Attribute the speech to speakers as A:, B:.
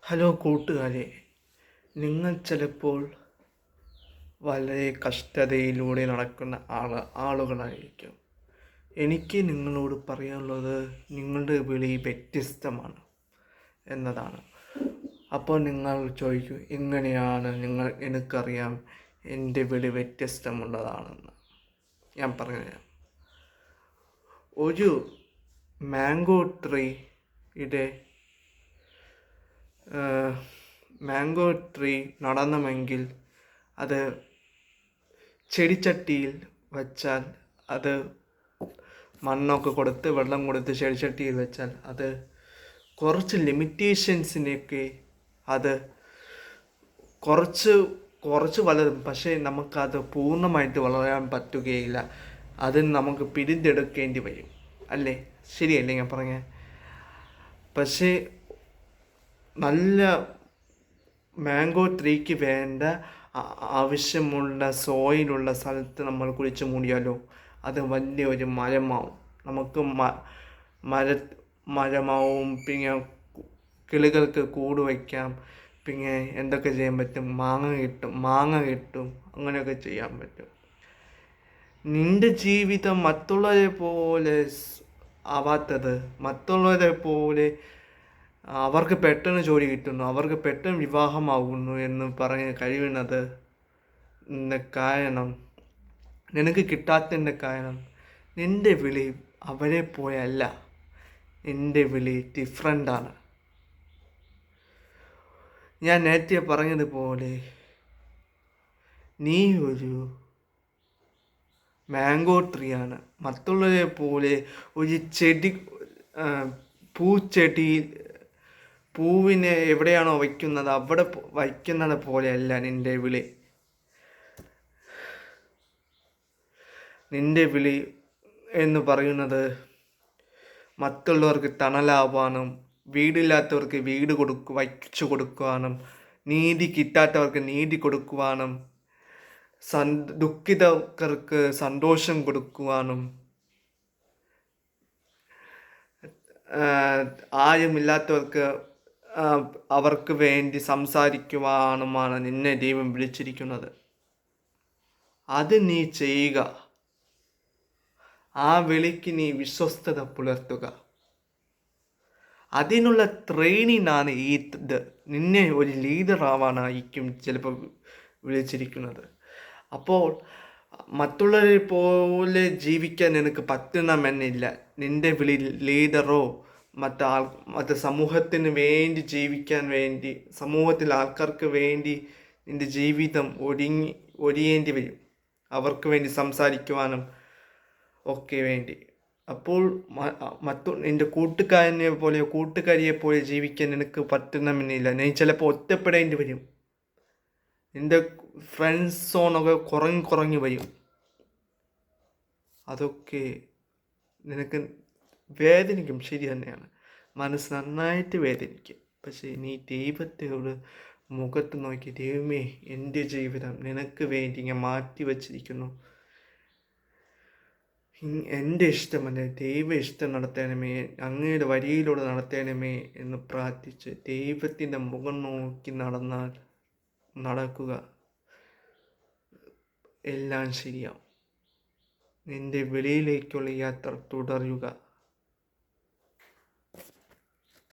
A: Hello കൂട്ടുകാരെ, നിങ്ങൾ ചിലപ്പോൾ വളരെ കഷ്ടതയിലൂടെ നടക്കുന്ന ആളുകളായിരിക്കും. എനിക്ക് നിങ്ങളോട് പറയാനുള്ളത് നിങ്ങളുടെ വിളി വ്യത്യസ്തമാണ് എന്നതാണ്. അപ്പോൾ നിങ്ങൾ ചോദിക്കും, എങ്ങനെയാണ് എനിക്കറിയാം എൻ്റെ വിളി വ്യത്യസ്തമുള്ളതാണെന്ന്. ഞാൻ പറഞ്ഞുതരാം. ഒരു മാംഗോ ട്രീ നടണമെങ്കിൽ അത് ചെടിച്ചട്ടിയിൽ വച്ചാൽ, അത് മണ്ണൊക്കെ കൊടുത്ത് വെള്ളം കൊടുത്ത് ചെടിച്ചട്ടിയിൽ വെച്ചാൽ അത് കുറച്ച് ലിമിറ്റേഷൻസിനൊക്കെ അത് കുറച്ച് വളരും. പക്ഷേ നമുക്കത് പൂർണ്ണമായിട്ട് വളരാൻ പറ്റുകയില്ല. അതിന് നമുക്ക് പിരിഞ്ഞെടുക്കേണ്ടി വരും. അല്ലേ? ശരിയല്ലേ ഞാൻ പറഞ്ഞേ? പക്ഷേ നല്ല മാംഗോ ട്രീക്ക് വേണ്ട ആവശ്യമുള്ള സോയിലുള്ള സ്ഥലത്ത് നമ്മൾ കുഴിച്ച് മൂടിയാലോ അത് വലിയൊരു മരമാവും. നമുക്ക് മരമാവും. പിന്നെ കിളികൾക്ക് കൂട് വയ്ക്കാം. പിന്നെ എന്തൊക്കെ ചെയ്യാൻ പറ്റും? മാങ്ങ കിട്ടും. അങ്ങനെയൊക്കെ ചെയ്യാൻ പറ്റും. നിന്റെ ജീവിതം മറ്റുള്ളവരെ പോലെ ആവാത്തത്, മറ്റുള്ളവരെ പോലെ അവർക്ക് പെട്ടെന്ന് ജോലി കിട്ടുന്നു, അവർക്ക് പെട്ടെന്ന് വിവാഹമാകുന്നു എന്ന് പറഞ്ഞ് കഴിയുന്നത് കാരണം, നിനക്ക് കിട്ടാത്തതിൻ്റെ കാരണം നിൻ്റെ വിളി അവരെ പോയല്ല. നിൻ്റെ വിളി ഡിഫറൻ്റാണ്. ഞാൻ നേരത്തെ പറഞ്ഞതുപോലെ നീ ഒരു മാംഗോ ട്രീ ആണ്. മറ്റുള്ളവരെ പോലെ ഒരു പൂച്ചെടിയിൽ പൂവിനെ എവിടെയാണോ വയ്ക്കുന്നത് അവിടെ വയ്ക്കുന്നത് പോലെയല്ല നിൻ്റെ വിളി. നിൻ്റെ വിളി എന്ന് പറയുന്നത് മറ്റുള്ളവർക്ക് തണലാവാനും, വീടില്ലാത്തവർക്ക് വീട് വയ്ച്ചു കൊടുക്കുവാനും, നീതി കിട്ടാത്തവർക്ക് നീതി കൊടുക്കുവാനും, ദുഃഖിതർക്ക് സന്തോഷം കൊടുക്കുവാനും, ആരുമില്ലാത്തവർക്ക് അവർക്ക് വേണ്ടി സംസാരിക്കുവാനുമാണ് നിന്നെ ദൈവം വിളിച്ചിരിക്കുന്നത്. അത് നീ ചെയ്യുക. ആ വിളിക്ക് നീ വിശ്വസ്തത പുലർത്തുക. അതിനുള്ള ട്രെയിനിങ്ങാണ് നിന്നെ ഒരു ലീഡർ ആവാനായിരിക്കും ചിലപ്പോൾ വിളിച്ചിരിക്കുന്നത്. അപ്പോൾ മറ്റുള്ളവരെ പോലെ ജീവിക്കാൻ നിനക്ക് പറ്റണമെന്നില്ല. നിൻ്റെ വിളി ലീഡറോ മറ്റ് സമൂഹത്തിന് വേണ്ടി ജീവിക്കാൻ വേണ്ടി, സമൂഹത്തിലെ ആൾക്കാർക്ക് വേണ്ടി നിൻ്റെ ജീവിതം ഒഴിയേണ്ടി വരും. അവർക്ക് വേണ്ടി സംസാരിക്കുവാനും ഒക്കെ വേണ്ടി. അപ്പോൾ നിൻ്റെ കൂട്ടുകാരിയെ പോലെ ജീവിക്കാൻ നിനക്ക് പറ്റണമെന്നില്ല. നീ ചിലപ്പോൾ ഒറ്റപ്പെടേണ്ടി വരും. നിൻ്റെ ഫ്രണ്ട്സ് സോണൊക്കെ കുറഞ്ഞു വരും. അതൊക്കെ നിനക്ക് വേദനിക്കും. ശരി തന്നെയാണ്, മനസ്സ് നന്നായിട്ട് വേദനിക്കും. പക്ഷേ നീ ദൈവത്തോട് മുഖത്ത് നോക്കി, ദൈവമേ, എൻ്റെ ജീവിതം നിനക്ക് വേണ്ടി ഞാൻ മാറ്റി വച്ചിരിക്കുന്നു. എൻ്റെ ഇഷ്ടമല്ല, ദൈവ ഇഷ്ടം നടത്തണമേ, അങ്ങയുടെ വഴിയിലൂടെ നടത്തണമേ എന്ന് പ്രാർത്ഥിച്ച് ദൈവത്തിൻ്റെ മുഖം നോക്കി നടക്കുക. എല്ലാം ശരിയാവും. നിൻ്റെ വെളിയിലേക്കുള്ള യാത്ര തുടരുക.